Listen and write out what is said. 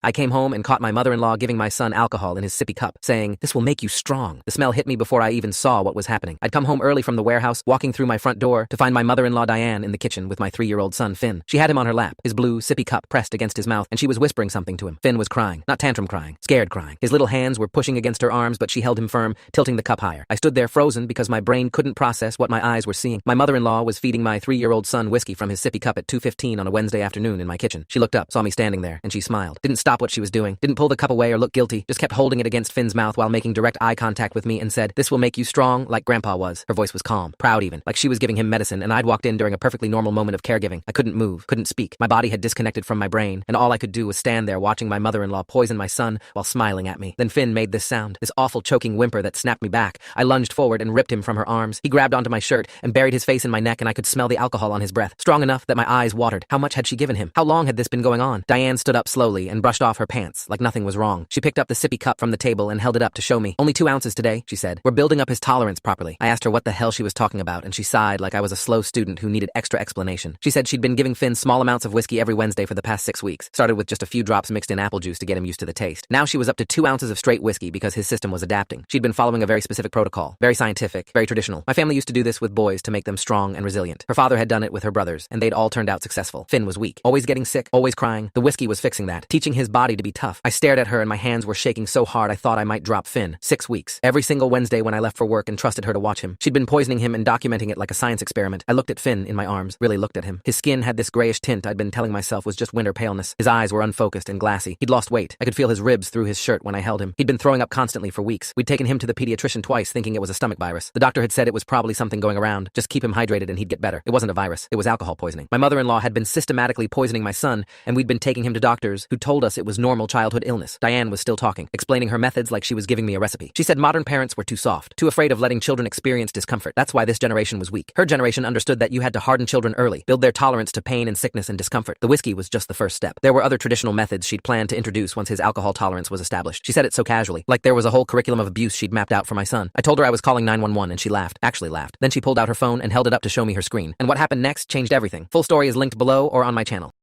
I came home and caught my mother-in-law giving my son alcohol in his sippy cup, saying, "This will make you strong." The smell hit me before I even saw what was happening. I'd come home early from the warehouse, walking through my front door to find my mother-in-law Diane in the kitchen with my 3-year-old son Finn. She had him on her lap, his blue sippy cup pressed against his mouth, and she was whispering something to him. Finn was crying, not tantrum crying, scared crying. His little hands were pushing against her arms, but she held him firm, tilting the cup higher. I stood there frozen because my brain couldn't process what my eyes were seeing. My mother-in-law was feeding my 3-year-old son whiskey from his sippy cup at 2:15 on a Wednesday afternoon in my kitchen. She looked up, saw me standing there, and she smiled. Didn't stop what she was doing, didn't pull the cup away or look guilty, just kept holding it against Finn's mouth while making direct eye contact with me and said, "This will make you strong," like Grandpa was. Her voice was calm, proud even, like she was giving him medicine, and I'd walked in during a perfectly normal moment of caregiving. I couldn't move, couldn't speak. My body had disconnected from my brain, and all I could do was stand there watching my mother-in-law poison my son while smiling at me. Then Finn made this sound, this awful choking whimper that snapped me back. I lunged forward and ripped him from her arms. He grabbed onto my shirt and buried his face in my neck, and I could smell the alcohol on his breath, strong enough that my eyes watered. How much had she given him? How long had this been going on? Diane stood up slowly and brushed off her pants like nothing was wrong. She picked up the sippy cup from the table and held it up to show me. "Only 2 ounces today," she said. "We're building up his tolerance properly." I asked her what the hell she was talking about, and she sighed like I was a slow student who needed extra explanation. She said she'd been giving Finn small amounts of whiskey every Wednesday for the past 6 weeks. Started with just a few drops mixed in apple juice to get him used to the taste. Now she was up to 2 ounces of straight whiskey because his system was adapting. She'd been following a very specific protocol, very scientific, very traditional. My family used to do this with boys to make them strong and resilient. Her father had done it with her brothers, and they'd all turned out successful. Finn was weak, always getting sick, always crying. The whiskey was fixing that, teaching his body to be tough. I stared at her and my hands were shaking so hard I thought I might drop Finn. 6 weeks. Every single Wednesday when I left for work and trusted her to watch him. She'd been poisoning him and documenting it like a science experiment. I looked at Finn in my arms, really looked at him. His skin had this grayish tint I'd been telling myself was just winter paleness. His eyes were unfocused and glassy. He'd lost weight. I could feel his ribs through his shirt when I held him. He'd been throwing up constantly for weeks. We'd taken him to the pediatrician twice thinking it was a stomach virus. The doctor had said it was probably something going around. Just keep him hydrated and he'd get better. It wasn't a virus. It was alcohol poisoning. My mother-in-law had been systematically poisoning my son, and we'd been taking him to doctors who told us it was normal childhood illness. Diane was still talking, explaining her methods like she was giving me a recipe. She said modern parents were too soft, too afraid of letting children experience discomfort. That's why this generation was weak. Her generation understood that you had to harden children early, build their tolerance to pain and sickness and discomfort. The whiskey was just the first step. There were other traditional methods she'd planned to introduce once his alcohol tolerance was established. She said it so casually, like there was a whole curriculum of abuse she'd mapped out for my son. I told her I was calling 911 and she laughed, actually laughed. Then she pulled out her phone and held it up to show me her screen. And what happened next changed everything. Full story is linked below or on my channel.